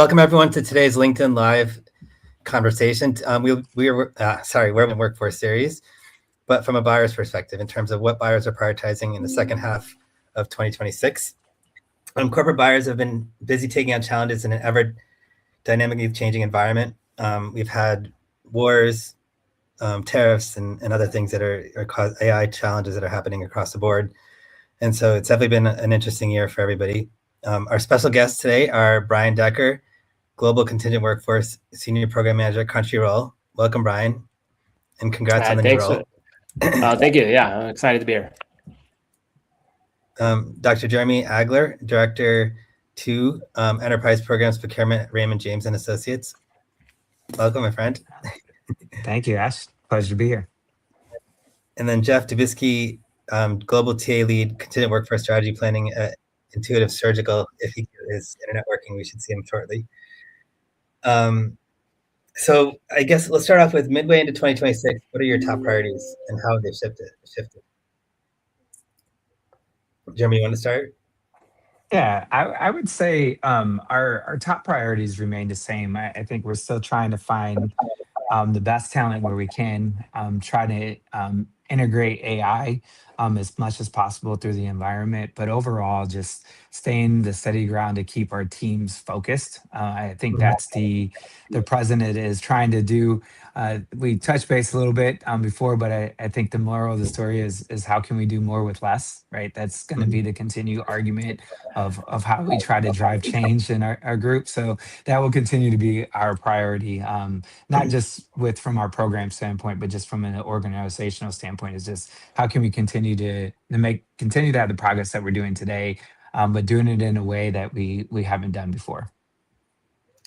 Welcome everyone to today's LinkedIn Live conversation. We're in workforce series, but from a buyer's perspective in terms of what buyers are prioritizing in the second half of 2026. Corporate buyers have been busy taking on challenges in an ever dynamically changing environment. We've had wars, tariffs, and other things that are AI challenges that are happening across the board. And so it's definitely been an interesting year for everybody. Our special guests today are Brian Decker, Global Contingent Workforce Senior Program Manager, Country Role. Welcome, Brian, and congrats on the new role. Thank you. Yeah, I'm excited to be here. Dr. Jeremy Agler, Director 2, Enterprise Programs Procurement at Raymond James and Associates. Welcome, my friend. Thank you, Ash. Pleasure to be here. And then Geoff Dubiski, Global TA Lead, Contingent Workforce Strategy Planning at Intuitive Surgical. If he is internet working, we should see him shortly. So I guess let's start off with midway into 2026. What are your top priorities and how have they shifted? Jeremy, you want to start? Yeah, I would say our top priorities remain the same. I think we're still trying to find the best talent where we can, try to integrate AI as much as possible through the environment, but overall just staying the steady ground to keep our teams focused. I think that's the president is trying to do. We touched base a little bit before, but I think the moral of the story is how can we do more with less, right? That's going to be the continued argument of how we try to drive change in our group. So that will continue to be our priority, not just from our program standpoint, but just from an organizational standpoint, is just how can we continue to have the progress that we're doing today, but doing it in a way that we haven't done before.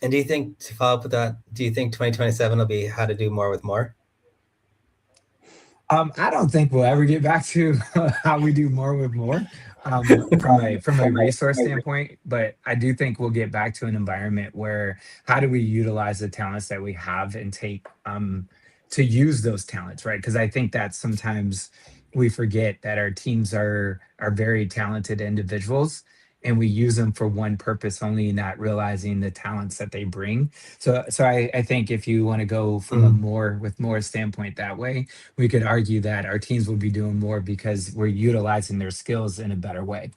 And do you think, to follow up with that, do you think 2027 will be how to do more with more? I don't think we'll ever get back to how we do more with more from a resource standpoint, but I do think we'll get back to an environment where how do we utilize the talents that we have and take to use those talents, right? Because I think that sometimes we forget that our teams are very talented individuals and we use them for one purpose only, not realizing the talents that they bring. So I think if you want to go from a more standpoint that way, we could argue that our teams will be doing more because we're utilizing their skills in a better way.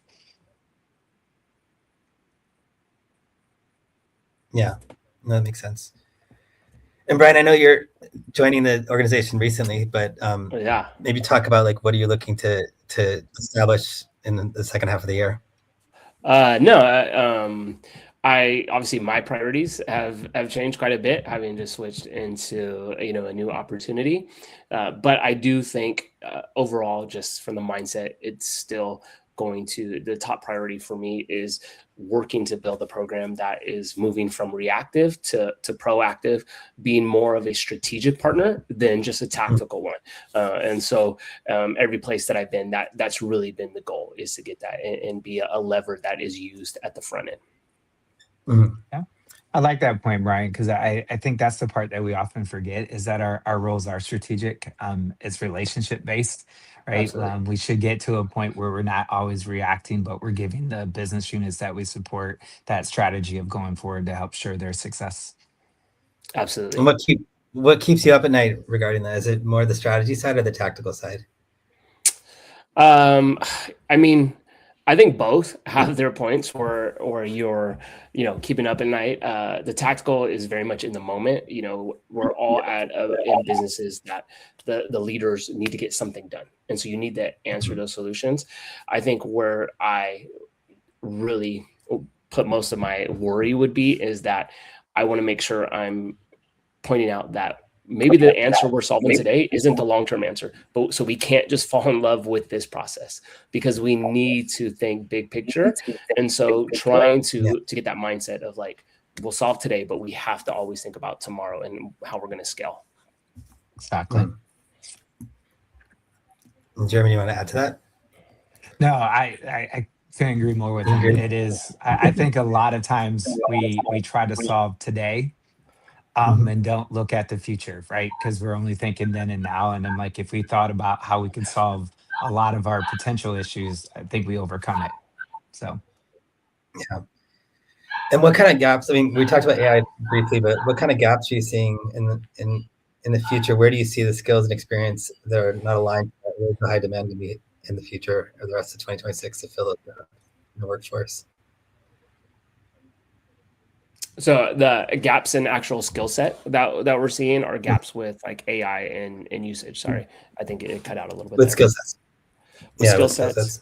Yeah, that makes sense. And Brian, I know you're joining the organization recently, but maybe talk about like what are you looking to establish in the second half of the year? I obviously my priorities have changed quite a bit, having just switched into a new opportunity. But I do think overall, just from the mindset, it's still the top priority for me is working to build a program that is moving from reactive to proactive, being more of a strategic partner than just a tactical one. And so every place that I've been, that's really been the goal, is to get that and be a lever that is used at the front end. Yeah. I like that point, Brian, because I think that's the part that we often forget is that our roles are strategic. It's relationship based, right? We should get to a point where we're not always reacting, but we're giving the business units that we support that strategy of going forward to help sure their success. Absolutely. And what keeps you up at night regarding that? Is it more the strategy side or the tactical side? I think both have their points or you're, keeping up at night. The tactical is very much in the moment. We're all in businesses that the leaders need to get something done. And so you need to answer those solutions. I think where I really put most of my worry would be is that I want to make sure I'm pointing out that maybe the answer we're solving today isn't the long-term answer, but so we can't just fall in love with this process because we need to think big picture. And so trying to get that mindset of like, we'll solve today, but we have to always think about tomorrow and how we're going to scale. Exactly. Jeremy, you want to add to that? No, I couldn't agree more with that. It is, I think a lot of times we try to solve today and don't look at the future, right? Because we're only thinking then and now. And I'm like, if we thought about how we could solve a lot of our potential issues, I think we overcome it. So, yeah. And what kind of gaps? I mean, we talked about AI briefly, but what kind of gaps are you seeing in the future? Where do you see the skills and experience that are not aligned with the high demand to be in the future or the rest of 2026 to fill the workforce? So the gaps in actual skill set that we're seeing are gaps with like AI and usage. Sorry, I think it cut out a little bit With there. skill sets. With skill sets.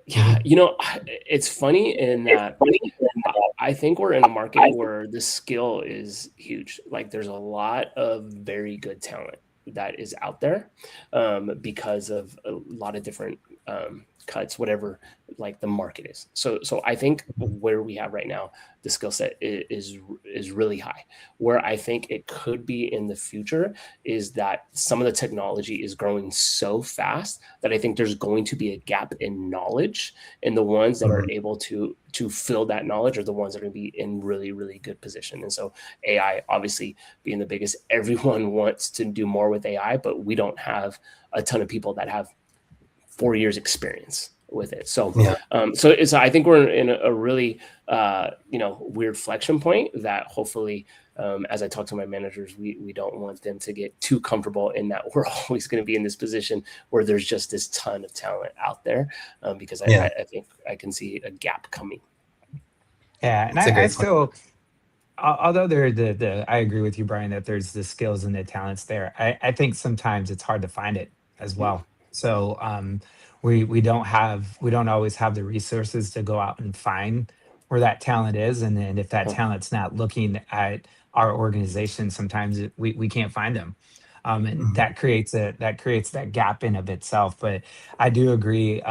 Yeah, you know, it's funny in that I think we're in a market where the skill is huge. Like there's a lot of very good talent that is out there because of a lot of different cuts, whatever like the market is. So I think where we have right now, the skill set is really high. Where I think it could be in the future is that some of the technology is growing so fast that I think there's going to be a gap in knowledge, and the ones that are able to fill that knowledge are the ones that are going to be in really, really good position. And so AI obviously being the biggest, everyone wants to do more with AI, but we don't have a ton of people that have 4 years experience with it. So, so I think we're in a really, weird flexion point that hopefully, as I talk to my managers, we don't want them to get too comfortable in that we're always going to be in this position where there's just this ton of talent out there, because I think I can see a gap coming. Yeah, and I still, although I agree with you, Brian, that there's the skills and the talents there. I think sometimes it's hard to find it as well. So we don't always have the resources to go out and find where that talent is, and then if that talent's not looking at our organization, sometimes we can't find them, and that creates that gap in of itself. But I do agree.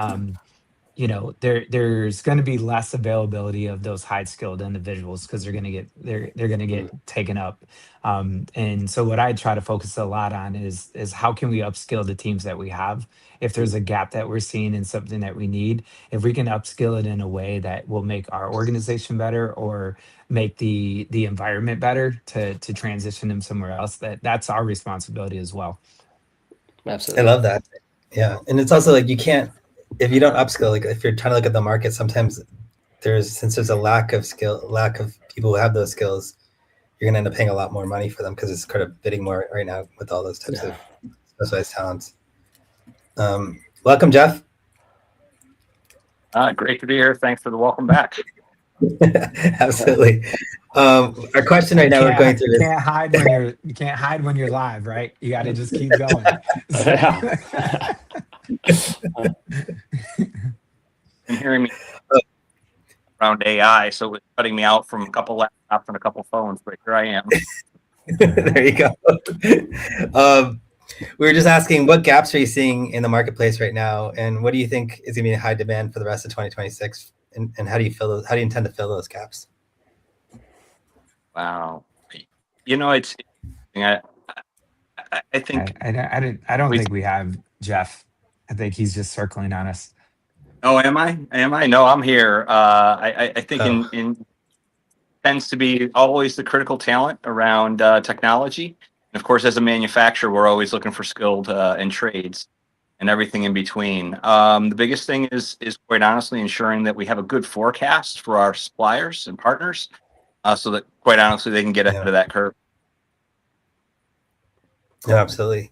There's going to be less availability of those high skilled individuals because they're going to get taken up. And so what I try to focus a lot on is how can we upskill the teams that we have? If there's a gap that we're seeing in something that we need, if we can upskill it in a way that will make our organization better or make the environment better to transition them somewhere else, that's our responsibility as well. Absolutely. I love that. Yeah. And it's also like you can't, if you don't upskill, like if you're trying to look at the market, sometimes since there's a lack of people who have those skills, you're gonna end up paying a lot more money for them because it's kind of bidding more right now with all those types of specialized talents. Welcome, Geoff. Great to be here. Thanks for the welcome back. Absolutely. Our question right now we're going through. You can't hide when you're live, right? You got to just keep going. And hearing me around AI, so it's cutting me out from a couple laptops and a couple phones, but here I am. There you go. We were just asking, what gaps are you seeing in the marketplace right now, and what do you think is going to be in high demand for the rest of 2026? And how do you intend to fill those gaps? Wow, it's. I think I don't think we have Geoff. I think he's just circling on us. Oh, am I? No, I'm here. I think in tends to be always the critical talent around technology. And of course, as a manufacturer, we're always looking for skilled and trades and everything in between. The biggest thing is quite honestly ensuring that we have a good forecast for our suppliers and partners, so that quite honestly they can get ahead of that curve. No, absolutely.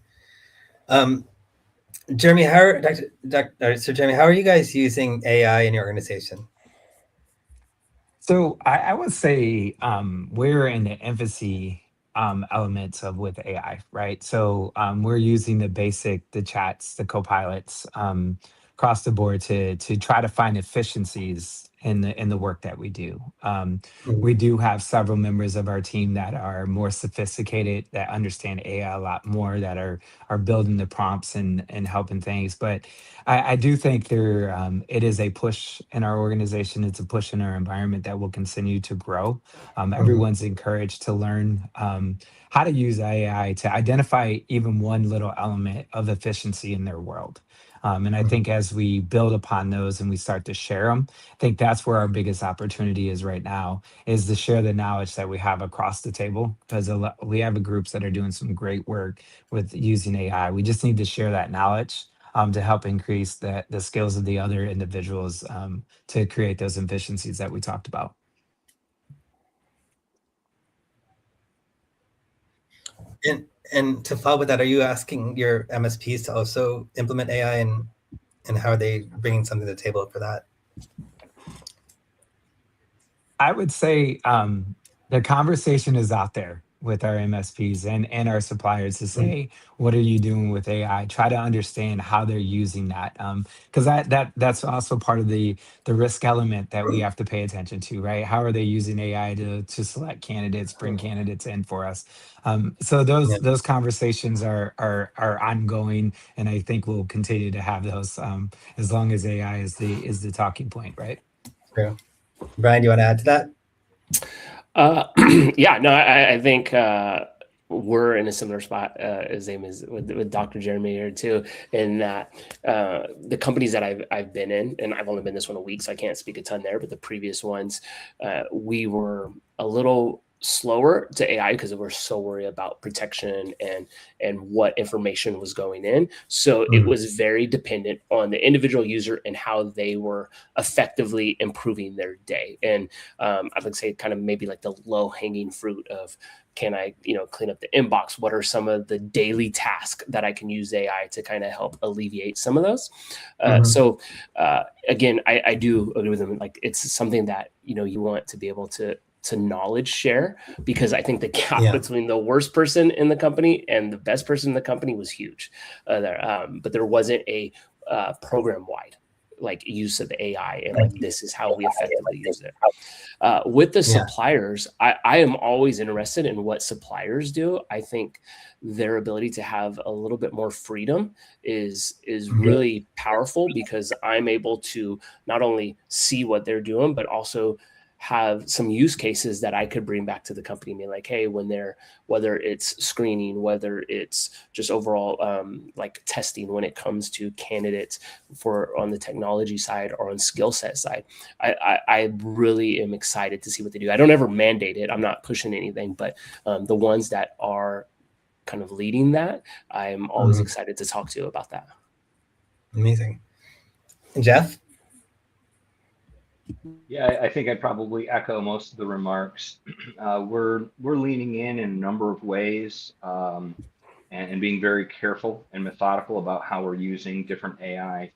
Jeremy, Jeremy, how are you guys using AI in your organization? So I would say we're in the infancy elements of with AI, right? So we're using the chats, the co-pilots across the board to try to find efficiencies in the work that we do. We do have several members of our team that are more sophisticated, that understand AI a lot more, that are building the prompts and helping things. But I do think it is a push in our organization. It's a push in our environment that will continue to grow. Everyone's encouraged to learn how to use AI to identify even one little element of efficiency in their world. And I think as we build upon those and we start to share them, I think that's where our biggest opportunity is right now, is to share the knowledge that we have across the table, because we have groups that are doing some great work with using AI. We just need to share that knowledge to help increase the skills of the other individuals to create those efficiencies that we talked about. And to follow with that, are you asking your MSPs to also implement AI, and how are they bringing something to the table for that? I would say the conversation is out there with our MSPs and our suppliers to say, what are you doing with AI? Try to understand how they're using that. Because that's also part of the risk element that we have to pay attention to, right? How are they using AI to select candidates, bring candidates in for us? So Yeah. those conversations are ongoing, and I think we'll continue to have those as long as AI is the talking point, right? True. Brian, do you want to add to that? Yeah, no, I think we're in a similar spot as same as with Dr. Jeremy here too, in that the companies that I've been in, and I've only been this one a week, so I can't speak a ton there, but the previous ones, we were a little slower to AI because we're so worried about protection and what information was going in. So it was very dependent on the individual user and how they were effectively improving their day. And I would say kind of maybe like the low hanging fruit of, can I, clean up the inbox? What are some of the daily tasks that I can use AI to kind of help alleviate some of those? So again, I do agree with them. Like, it's something that, you want to be able to knowledge share, because I think the gap between the worst person in the company and the best person in the company was huge there. But there wasn't a program wide like use of the AI, and like this is how we effectively use it. With the suppliers, I am always interested in what suppliers do. I think their ability to have a little bit more freedom is really powerful, because I'm able to not only see what they're doing, but also have some use cases that I could bring back to the company and be like, hey, whether it's screening, whether it's just overall like testing when it comes to candidates for on the technology side or on skill set side, I really am excited to see what they do. I don't ever mandate it. I'm not pushing anything, but the ones that are kind of leading that, I'm always excited to talk to about that. Amazing. And Geoff? Yeah, I think I'd probably echo most of the remarks. We're leaning in a number of ways, and being very careful and methodical about how we're using different AI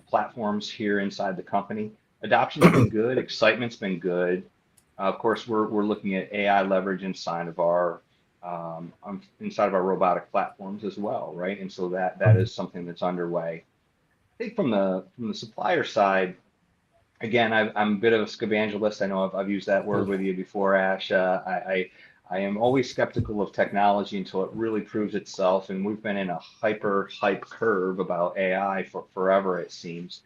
platforms here inside the company. Adoption's been good, excitement's been good. Of course, we're looking at AI leverage inside of our robotic platforms as well, right? And so that is something that's underway. I think from the supplier side, again, I'm a bit of a scavangelist. I know I've used that word with you before, Ash. I am always skeptical of technology until it really proves itself, and we've been in a hype curve about AI for forever, it seems.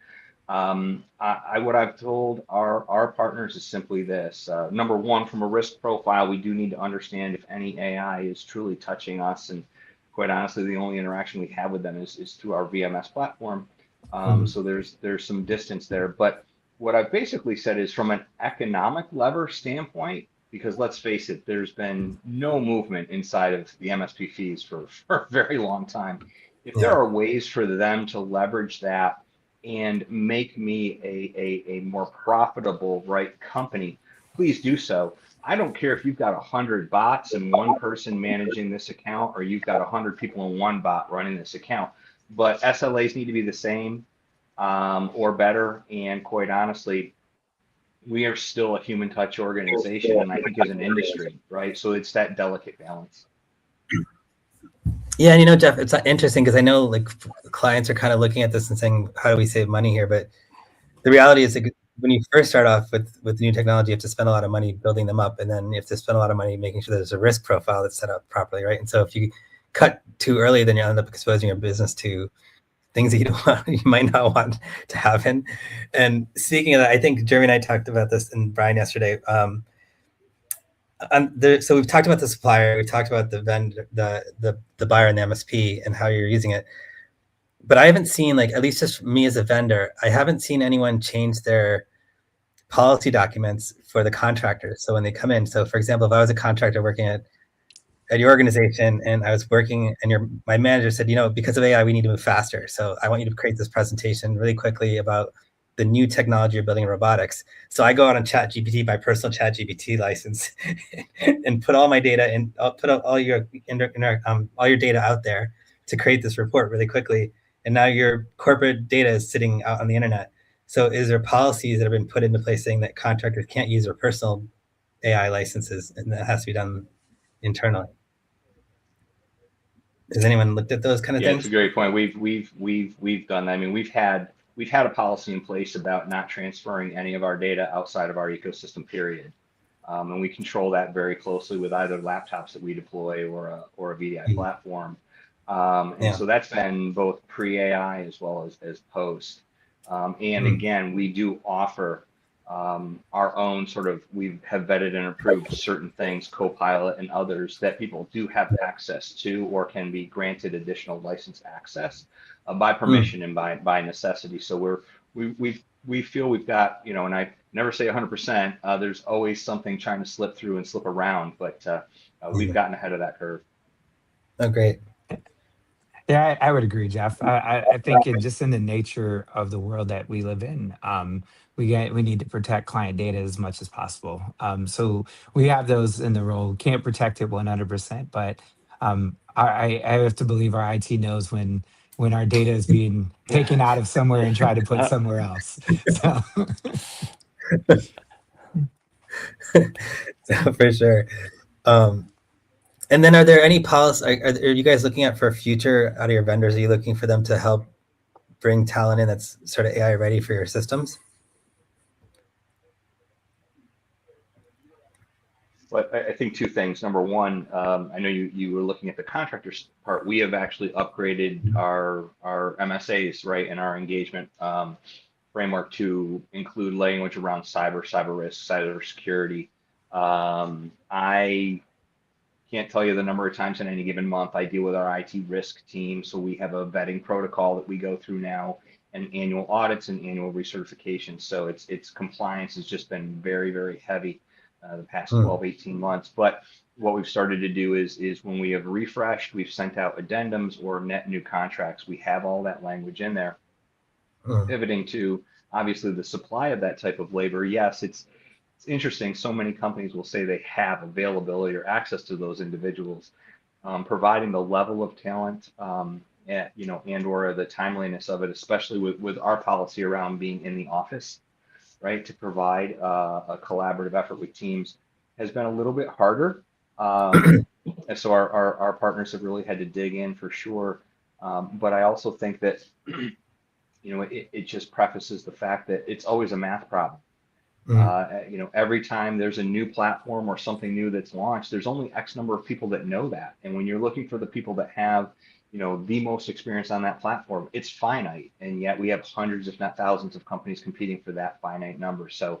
What I've told our partners is simply this. Number one, from a risk profile, we do need to understand if any AI is truly touching us, and quite honestly, the only interaction we have with them is through our VMS platform. So there's some distance there, but what I've basically said is, from an economic lever standpoint, because let's face it, there's been no movement inside of the MSP fees for a very long time. If there are ways for them to leverage that and make me a more profitable, right, company, please do so. I don't care if you've got 100 bots and one person managing this account, or you've got 100 people in one bot running this account, but SLAs need to be the same. Or better. And quite honestly, we are still a human touch organization, and I think as an industry, right? So it's that delicate balance. Yeah, and Geoff, it's interesting because I know like clients are kind of looking at this and saying, how do we save money here? But the reality is, like, when you first start off with new technology, you have to spend a lot of money building them up, and then you have to spend a lot of money making sure there's a risk profile that's set up properly, right? And so if you cut too early, then you end up exposing your business to things that you might not want to happen. And speaking of that, I think Jeremy and I talked about this and Brian yesterday. So we've talked about the supplier, we've talked about the vendor, the buyer and the MSP and how you're using it. But I haven't seen, like, at least just me as a vendor, I haven't seen anyone change their policy documents for the contractors. So when they come in, so for example, if I was a contractor working at your organization and I was working, and my manager said, because of AI, we need to move faster. So I want you to create this presentation really quickly about the new technology you're building in robotics. So I go out on ChatGPT, my personal ChatGPT license, and put all my data and I'll put all your data out there to create this report really quickly. And now your corporate data is sitting out on the internet. So is there policies that have been put into place saying that contractors can't use their personal AI licenses, and that has to be done internally? Has anyone looked at those kind of Yeah, things? it's a great point. We've done that. I mean, we've had a policy in place about not transferring any of our data outside of our ecosystem, period. And we control that very closely with either laptops that we deploy or a VDI platform. And so that's been both pre-AI as well as post. And again, we do offer our own sort of, we have vetted and approved certain things, Copilot and others, that people do have access to or can be granted additional license access by permission and by necessity. So we feel we've got, you know, and I never say 100%, there's always something trying to slip through and slip around, but we've gotten ahead of that curve. Oh, great. Yeah, I would agree, Geoff. I think just in the nature of the world that we live in, we need to protect client data as much as possible. So we have those in the role. Can't protect it 100%, but I have to believe our IT knows when our data is being taken out of somewhere and tried to put somewhere else. So. For sure. And then are there any policies, are you guys looking at for future out of your vendors? Are you looking for them to help bring talent in that's sort of AI ready for your systems? But I think two things. Number one, I know you were looking at the contractors part. We have actually upgraded our MSAs, right, and our engagement framework to include language around cyber risk, cyber security. I can't tell you the number of times in any given month I deal with our IT risk team. So we have a vetting protocol that we go through now, and annual audits and annual recertifications. So its compliance has just been very, very heavy the past 12, 18 months. But what we've started to do is when we have refreshed, we've sent out addendums or net new contracts. We have all that language in there. Pivoting to obviously the supply of that type of labor. Yes, it's interesting. So many companies will say they have availability or access to those individuals, providing the level of talent, and or the timeliness of it, especially with our policy around being in the office, right, to provide a collaborative effort with teams has been a little bit harder. And so our partners have really had to dig in for sure. But I also think that, it just prefaces the fact that it's always a math problem. Every time there's a new platform or something new that's launched, there's only X number of people that know that. And when you're looking for the people that have, the most experience on that platform, it's finite. And yet we have hundreds, if not thousands of companies competing for that finite number. So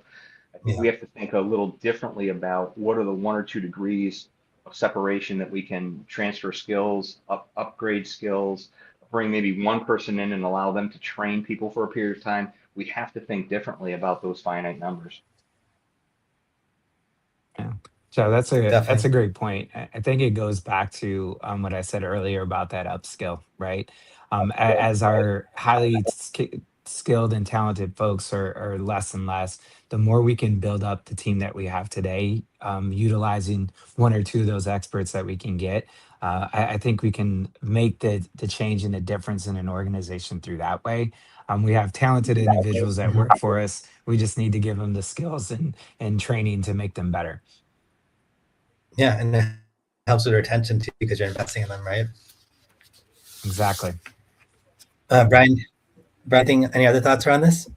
I think we have to think a little differently about what are the 1 or 2 degrees of separation that we can transfer skills, upgrade skills, bring maybe one person in and allow them to train people for a period of time. We have to think differently about those finite numbers. Yeah. So that's a great point. I think it goes back to what I said earlier about that upskill, right? As our highly skilled and talented folks are less and less, the more we can build up the team that we have today, utilizing 1 or 2 of those experts that we can get. I think we can make the change and the difference in an organization through that way. We have talented individuals that work for us. We just need to give them the skills and training to make them better. Yeah, and it helps with retention too, because you're investing in them, right? Exactly. Brian, any other thoughts around this?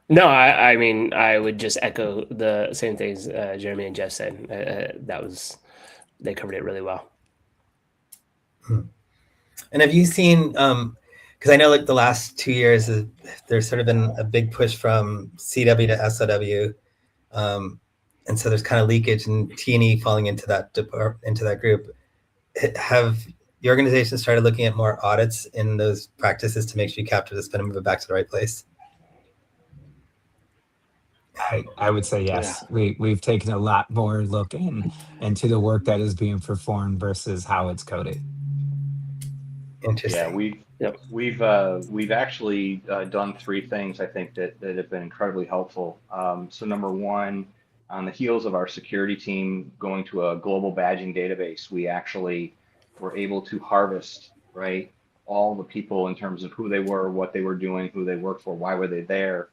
No, I mean, I would just echo the same things Jeremy and Geoff said. They covered it really well. And have you seen, because I know like the last 2 years, there's sort of been a big push from CW to SOW. And so there's kind of leakage and T&E falling into that group. Have the organization started looking at more audits in those practices to make sure you capture the spend and move it back to the right place? I would say yes. Yeah. We've taken a lot more look into the work that is being performed versus how it's coded. Interesting. We've actually done three things I think that have been incredibly helpful. So number one, on the heels of our security team going to a global badging database, we actually were able to harvest, right, all the people in terms of who they were, what they were doing, who they worked for, why were they there,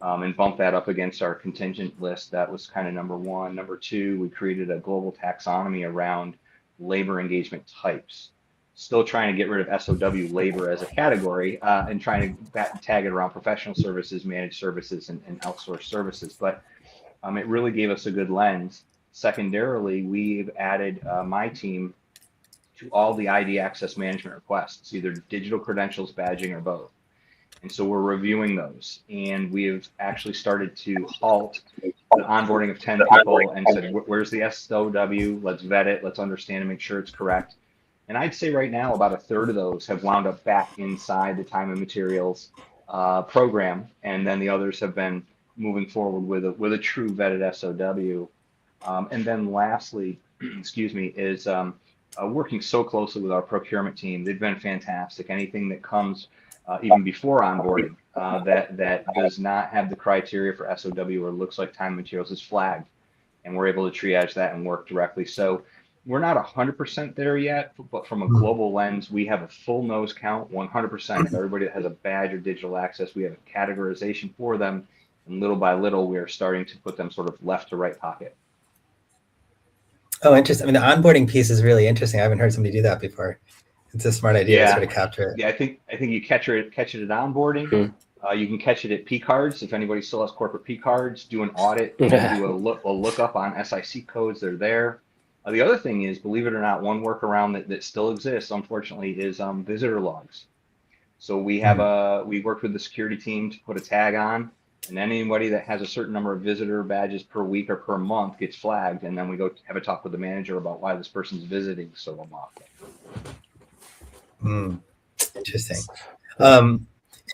and bump that up against our contingent list. That was kind of number one. Number two, we created a global taxonomy around labor engagement types. Still trying to get rid of SOW labor as a category and trying to tag it around professional services, managed services, and outsourced services. But it really gave us a good lens. Secondarily, we've added my team to all the ID access management requests, either digital credentials, badging, or both. And so we're reviewing those. And we have actually started to halt the onboarding of 10 people and said, where's the SOW? Let's vet it. Let's understand and make sure it's correct. And I'd say right now, about a third of those have wound up back inside the time and materials program. And then the others have been moving forward with a true vetted SOW. And then lastly, excuse me, is working so closely with our procurement team. They've been fantastic. Anything that comes even before onboarding that does not have the criteria for SOW or looks like time and materials is flagged. And we're able to triage that and work directly. So we're not 100% there yet, but from a global lens, we have a full nose count, 100% of everybody that has a badge or digital access. We have a categorization for them. And little by little, we are starting to put them sort of left to right pocket. Oh, interesting. I mean, the onboarding piece is really interesting. I haven't heard somebody do that before. It's a smart idea to sort of capture it. Yeah, I think you catch it at onboarding. You can catch it at P cards. If anybody still has corporate P cards, do an audit, do a lookup on SIC codes. They're there. The other thing is, believe it or not, one workaround that still exists, unfortunately, is visitor logs. So we have we worked with the security team to put a tag on, and anybody that has a certain number of visitor badges per week or per month gets flagged, and then we go have a talk with the manager about why this person's visiting so often. Interesting.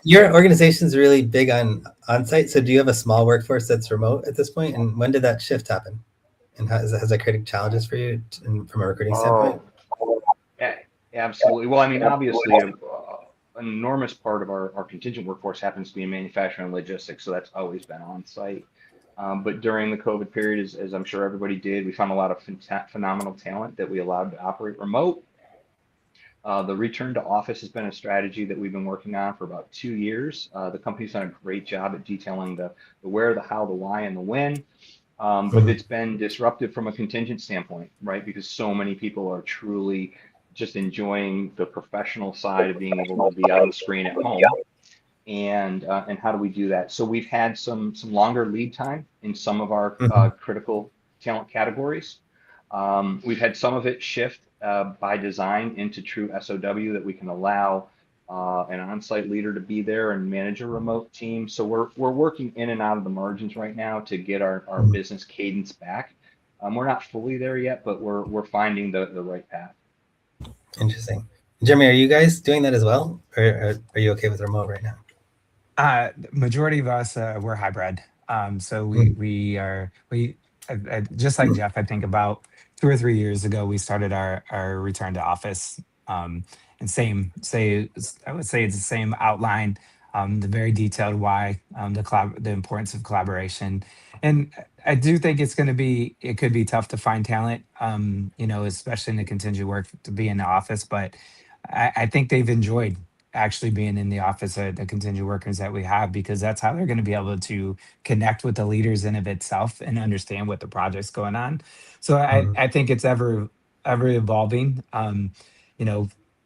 Your organization is really big on-site. So do you have a small workforce that's remote at this point? And when did that shift happen? And has that created challenges for you from a recruiting standpoint? Yeah, absolutely. Well, I mean, obviously, an enormous part of our contingent workforce happens to be in manufacturing and logistics, so that's always been on site. But during the COVID period, as I'm sure everybody did, we found a lot of phenomenal talent that we allowed to operate remote. The return to office has been a strategy that we've been working on for about 2 years. The company's done a great job at detailing the where, the how, the why, and the when. But it's been disruptive from a contingent standpoint, right? Because so many people are truly just enjoying the professional side of being able to be on the screen at home. And how do we do that? So we've had some longer lead time in some of our critical talent categories. We've had some of it shift by design into true SOW that we can allow an on-site leader to be there and manage a remote team. So we're working in and out of the margins right now to get our business cadence back. We're not fully there yet, but we're finding the right path. Interesting. Jeremy, are you guys doing that as well? Or are you okay with remote right now? Majority of us, we're hybrid. So we just like Geoff, I think about 2 or 3 years ago, we started our return to office. And I would say it's the same outline, the very detailed why, the importance of collaboration. And I do think it could be tough to find talent, especially in the contingent work to be in the office. But I think they've enjoyed actually being in the office, the contingent workers that we have, because that's how they're going to be able to connect with the leaders in of itself and understand what the project's going on. So I think it's ever evolving.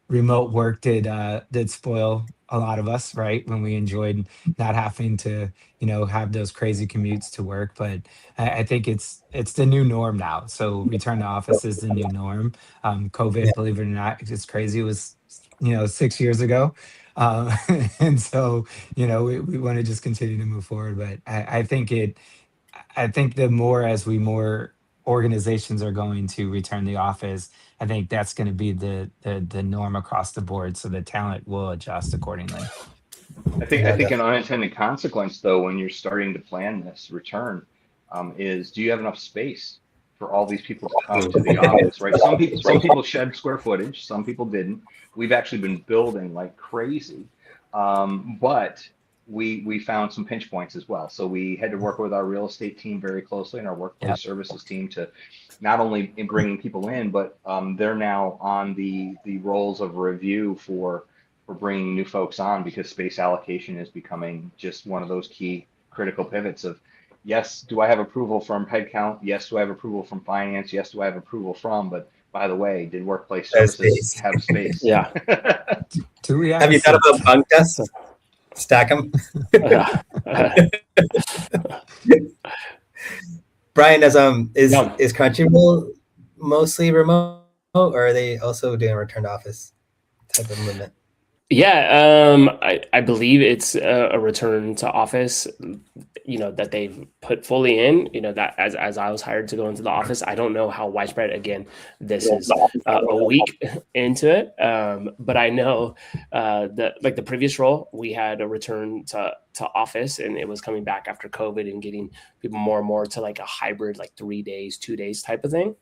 Remote work did spoil a lot of us, right? When we enjoyed not having to, have those crazy commutes to work. But I think it's the new norm now. So return to office is the new norm. COVID, believe it or not, it's crazy. It was 6 years ago. And so, we want to just continue to move forward. But I think the more organizations are going to return the office, I think that's going to be the norm across the board. So the talent will adjust accordingly. I think an unintended consequence, though, when you're starting to plan this return, is do you have enough space for all these people to come to the office, right? Some people shed square footage, some people didn't. We've actually been building like crazy, but we found some pinch points as well. So we had to work with our real estate team very closely and our workplace services team to not only in bringing people in, but they're now on the roles of review for bringing new folks on, because space allocation is becoming just one of those key critical pivots of, yes, do I have approval from headcount? Yes, do I have approval from finance? Yes, do I have approval from, but by the way, did workplace services have space? Yeah. Do we Have you thought about bunk desks? Stack them. Brian, is Crunchyroll mostly remote, or are they also doing return to office type of movement? Yeah, I believe it's a return to office, that they've put fully in, that as I was hired to go into the office. I don't know how widespread, again, this is a week into it. But I know that like the previous role, we had a return to office, and it was coming back after COVID and getting people more and more to like a hybrid, like 3 days, 2 days type of thing.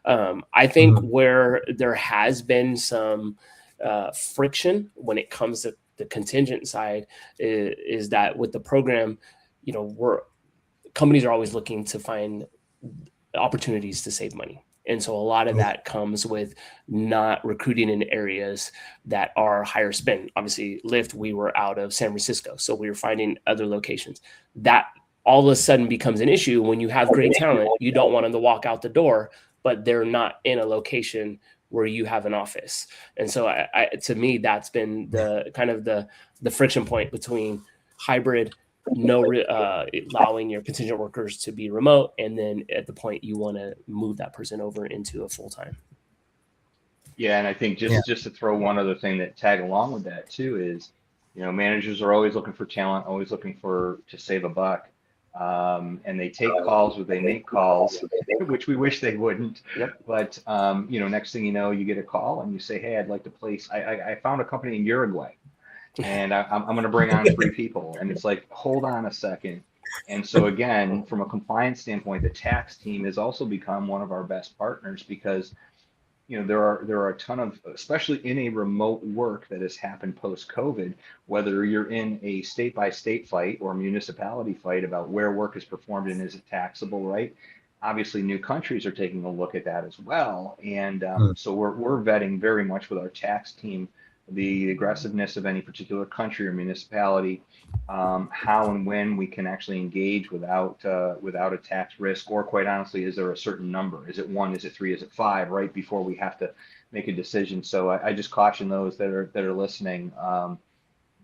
I think where there has been some friction when it comes to the contingent side is that with the program, companies are always looking to find opportunities to save money. And so a lot of that comes with not recruiting in areas that are higher spend. Obviously, Lyft, we were out of San Francisco, so we were finding other locations. That all of a sudden becomes an issue when you have great talent. You don't want them to walk out the door, but they're not in a location where you have an office. And so to me, that's been the kind of the friction point between hybrid, allowing your contingent workers to be remote, and then at the point you want to move that person over into a full-time. Yeah, and I think just to throw one other thing that tag along with that too is, managers are always looking for talent, always looking to save a buck. And they take calls or they make calls, which we wish they wouldn't. Yep. But, next thing you know, you get a call and you say, hey, I'd like to place, I found a company in Uruguay and I'm going to bring on 3 people. And it's like, hold on a second. And so again, from a compliance standpoint, the tax team has also become one of our best partners, because there are a ton of, especially in a remote work that has happened post-COVID, whether you're in a state-by-state fight or municipality fight about where work is performed and is it taxable, right? Obviously, new countries are taking a look at that as well. And so we're vetting very much with our tax team the aggressiveness of any particular country or municipality, how and when we can actually engage without a tax risk, or quite honestly, is there a certain number? Is it 1? Is it 3? Is it 5? Right before we have to make a decision. So I just caution those that are listening.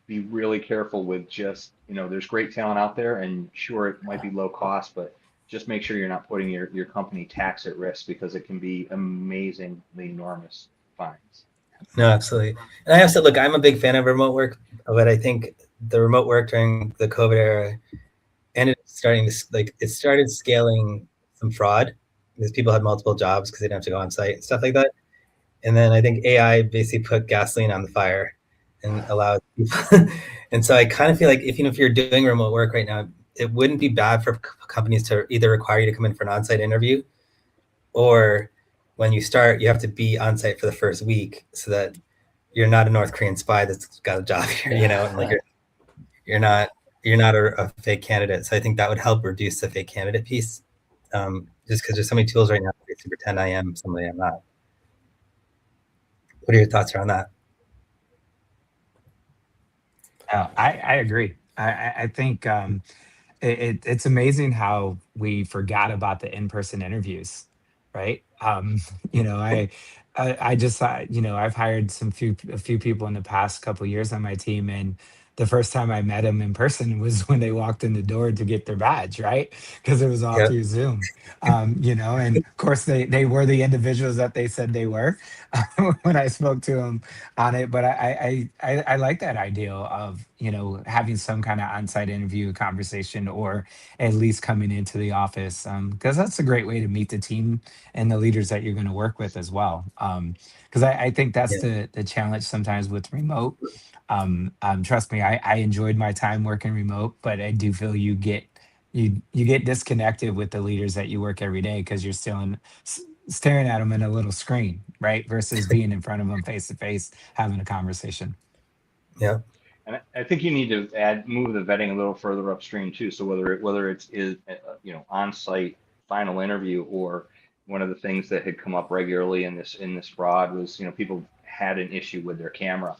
Be really careful with just, there's great talent out there, and sure, it might be low cost, but just make sure you're not putting your company tax at risk, because it can be amazingly enormous fines. No, absolutely. And I have to look, I'm a big fan of remote work, but I think the remote work during the COVID era ended up started scaling some fraud, because people had multiple jobs because they didn't have to go on site and stuff like that. And then I think AI basically put gasoline on the fire and allowed people. And so I kind of feel like if you're doing remote work right now, it wouldn't be bad for companies to either require you to come in for an on-site interview, or when you start, you have to be on site for the first week so that you're not a North Korean spy that's got a job here, and like you're not a fake candidate. So I think that would help reduce the fake candidate piece, just because there's so many tools right now to pretend I am somebody I'm not. What are your thoughts around that? I agree. I think it's amazing how we forgot about the in-person interviews, right? I just I've hired a few people in the past couple of years on my team, and the first time I met them in person was when they walked in the door to get their badge, right? Because it was all through Zoom, and of course they were the individuals that they said they were when I spoke to them on it. But I like that idea of having some kind of on-site interview conversation, or at least coming into the office, because that's a great way to meet the team and the leaders that you're going to work with as well. Because I think that's the challenge sometimes with remote. Trust me, I enjoyed my time working remote, but I do feel you get you get disconnected with the leaders that you work every day because you're still staring at them in a little screen, right? Versus being in front of them face to face, having a conversation. Yeah. And I think you need to move the vetting a little further upstream too. So whether it's on-site final interview, or one of the things that had come up regularly in this fraud was, people had an issue with their camera.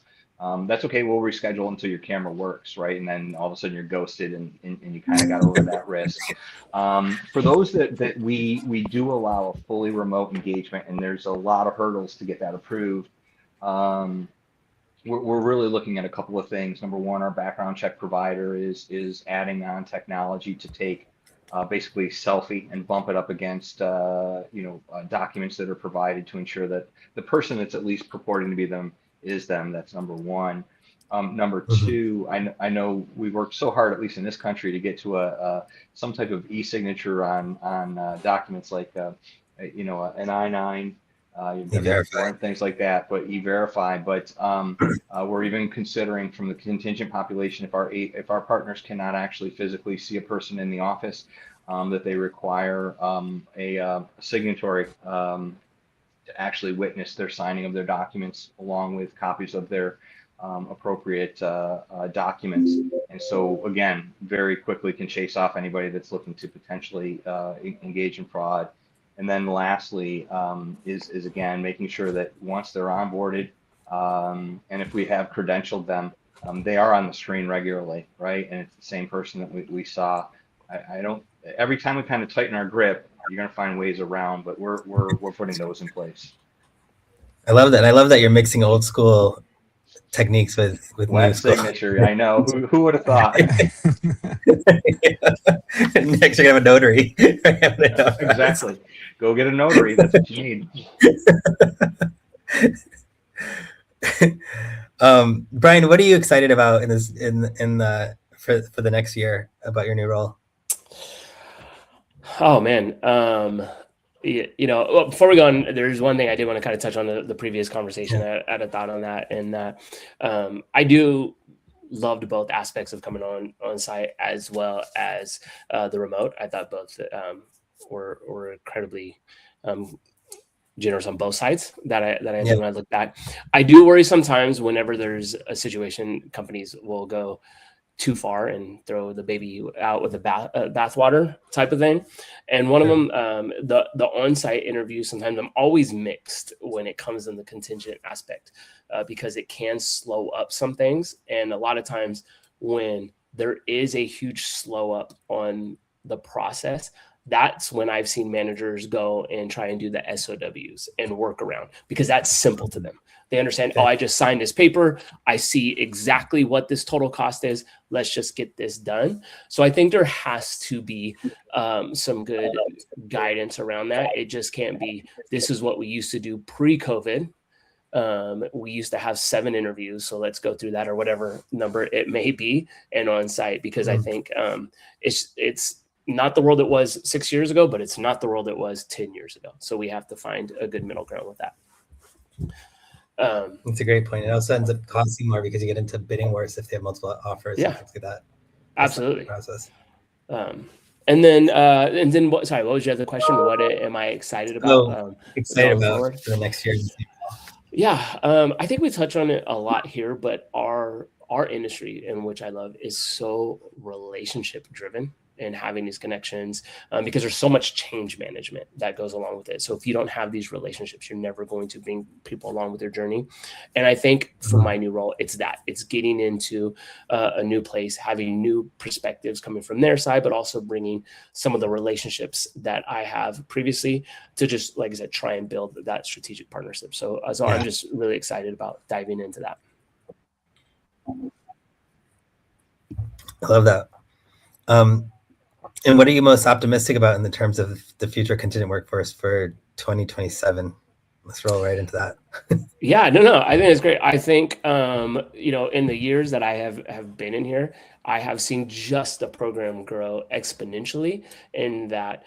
That's okay. We'll reschedule until your camera works, right? And then all of a sudden you're ghosted, and you kind of got over that risk. For those that we do allow a fully remote engagement, and there's a lot of hurdles to get that approved. We're really looking at a couple of things. Number one, our background check provider is adding on technology to take basically selfie and bump it up against documents that are provided to ensure that the person that's at least purporting to be them is them. That's number one. Number two, I know we worked so hard, at least in this country, to get to some type of e-signature on documents like an I-9. And things like that, but E-Verify. But we're even considering, from the contingent population, if our partners cannot actually physically see a person in the office, that they require a signatory to actually witness their signing of their documents, along with copies of their appropriate documents. And so again, very quickly can chase off anybody that's looking to potentially engage in fraud. And then lastly, is again making sure that once they're onboarded, and if we have credentialed them, they are on the screen regularly, right? And it's the same person that we saw. Every time we kind of tighten our grip, you're going to find ways around, but we're putting those in place. I love that. I love that you're mixing old school techniques with wet new school. signature. I know. Who would have thought? Next, you're gonna have a notary. Exactly. Go get a notary. That's what you need. Brian, what are you excited about for the next year about your new role? Oh man. Before we go on, there's one thing I did want to kind of touch on the previous conversation. I had a thought on that, and that I do loved both aspects of coming on site as well as the remote. I thought both were incredibly generous on both sides that I did when I looked back. I do worry sometimes whenever there's a situation, companies will go too far and throw the baby out with the bathwater type of thing. And one of them, the on-site interviews, sometimes I'm always mixed when it comes in the contingent aspect, because it can slow up some things. And a lot of times when there is a huge slow up on the process, that's when I've seen managers go and try and do the SOWs and work around, because that's simple to them. They understand, I just signed this paper. I see exactly what this total cost is. Let's just get this done. So I think there has to be some good guidance around that. It just can't be, this is what we used to do pre-COVID. We used to have 7 interviews. So let's go through that, or whatever number it may be, and on site, because I think it's not the world it was 6 years ago, but it's not the world it was 10 years ago. So we have to find a good middle ground with that. It's a great point. It also ends up costing more because you get into bidding wars if they have multiple offers. Yeah, things like that. Absolutely. Process. And then what? Sorry, what was your other question? What am I excited about? Excited about for the next year. Yeah, I think we touched on it a lot here, but our industry, in which I love, is so relationship driven. And having these connections, because there's so much change management that goes along with it. So if you don't have these relationships, you're never going to bring people along with their journey. And I think for my new role, it's getting into a new place, having new perspectives coming from their side, but also bringing some of the relationships that I have previously to just, like I said, try and build that strategic partnership. So I'm just really excited about diving into that. I love that. And what are you most optimistic about in the terms of the future contingent workforce for 2027? Let's roll right into that. No, I think it's great. I think, in the years that I have been in here, I have seen just the program grow exponentially, in that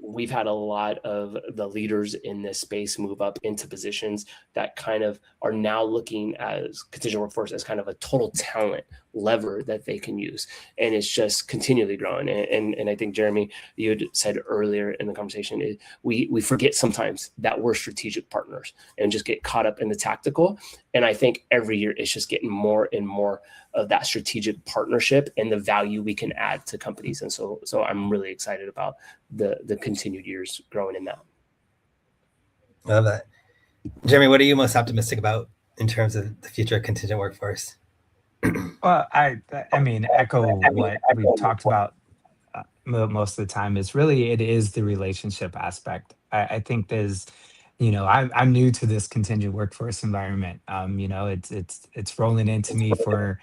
we've had a lot of the leaders in this space move up into positions that kind of are now looking as contingent workforce as kind of a total talent lever that they can use, and it's just continually growing. And I think, Jeremy, you had said earlier in the conversation, we forget sometimes that we're strategic partners and just get caught up in the tactical. And I think every year it's just getting more and more of that strategic partnership and the value we can add to companies. And so I'm really excited about the continued years growing in that. I love that. Jeremy, what are you most optimistic about in terms of the future of contingent workforce? Well, I mean, echo what we've talked about most of the time. Is really, it is the relationship aspect. I think there's, I'm new to this contingent workforce environment. It's rolling into me for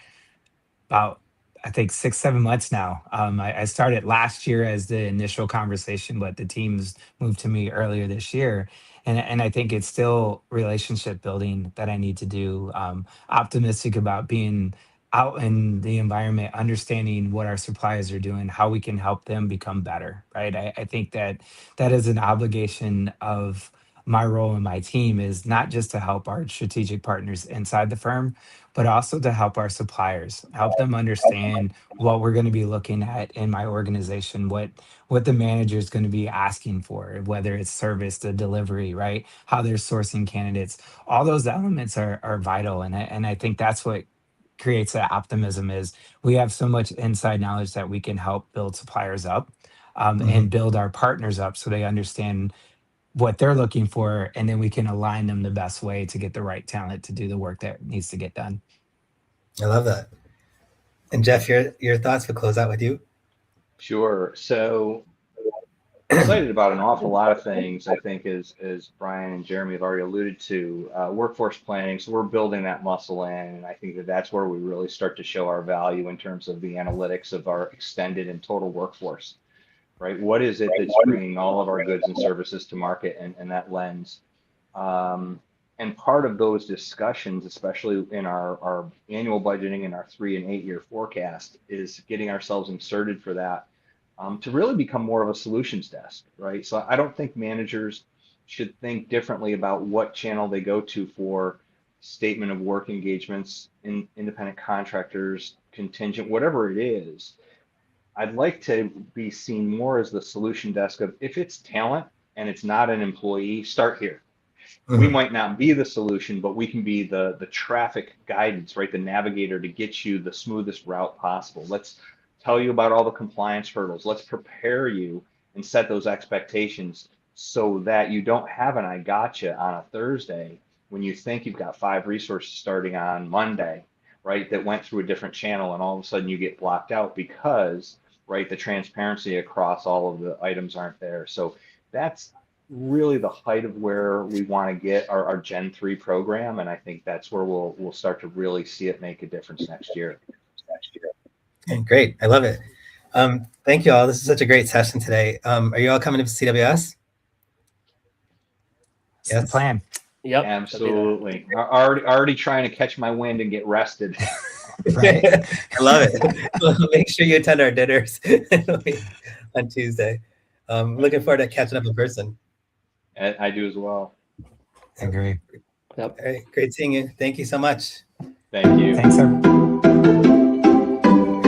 about, I think, 6-7 months now. I started last year as the initial conversation, but the teams moved to me earlier this year. And I think it's still relationship building that I need to do. Optimistic about being out in the environment, understanding what our suppliers are doing, how we can help them become better, right? I think that is an obligation of my role in my team, is not just to help our strategic partners inside the firm, but also to help our suppliers, help them understand what we're going to be looking at in my organization, what the manager is going to be asking for, whether it's service, the delivery, right? How they're sourcing candidates. All those elements are vital. And I think that's what creates that optimism, is we have so much inside knowledge that we can help build suppliers up and build our partners up so they understand what they're looking for, and then we can align them the best way to get the right talent to do the work that needs to get done. I love that. And Geoff, your thoughts would close out with you. Sure. So excited about an awful lot of things, I think, as Brian and Jeremy have already alluded to. Workforce planning. So we're building that muscle in, and I think that that's where we really start to show our value in terms of the analytics of our extended and total workforce. Right? What is it that's bringing all of our goods and services to market, and that lens? And part of those discussions, especially in our annual budgeting and our 3 and 8 year forecast, is getting ourselves inserted for that to really become more of a solutions desk, right? So I don't think managers should think differently about what channel they go to for statement of work engagements, independent contractors, contingent, whatever it is. I'd like to be seen more as the solution desk of, if it's talent and it's not an employee, start here. We might not be the solution, but we can be the traffic guidance, right? The navigator to get you the smoothest route possible. Let's tell you about all the compliance hurdles. Let's prepare you and set those expectations so that you don't have an I gotcha on a Thursday when you think you've got 5 resources starting on Monday, right? That went through a different channel, and all of a sudden you get blocked out because, right, the transparency across all of the items aren't there. So that's really the height of where we want to get our Gen 3 program, and I think that's where we'll start to really see it make a difference next year. Okay, great. I love it. Thank you all. This is such a great session today. Are you all coming to CWS? That's the plan. Yep. Absolutely. Already trying to catch my wind and get rested. Right. I love it. Well, make sure you attend our dinners on Tuesday. Looking forward to catching up in person. I do as well. I agree. Yep. All right, great seeing you. Thank you so much. Thank you. Thanks, everyone.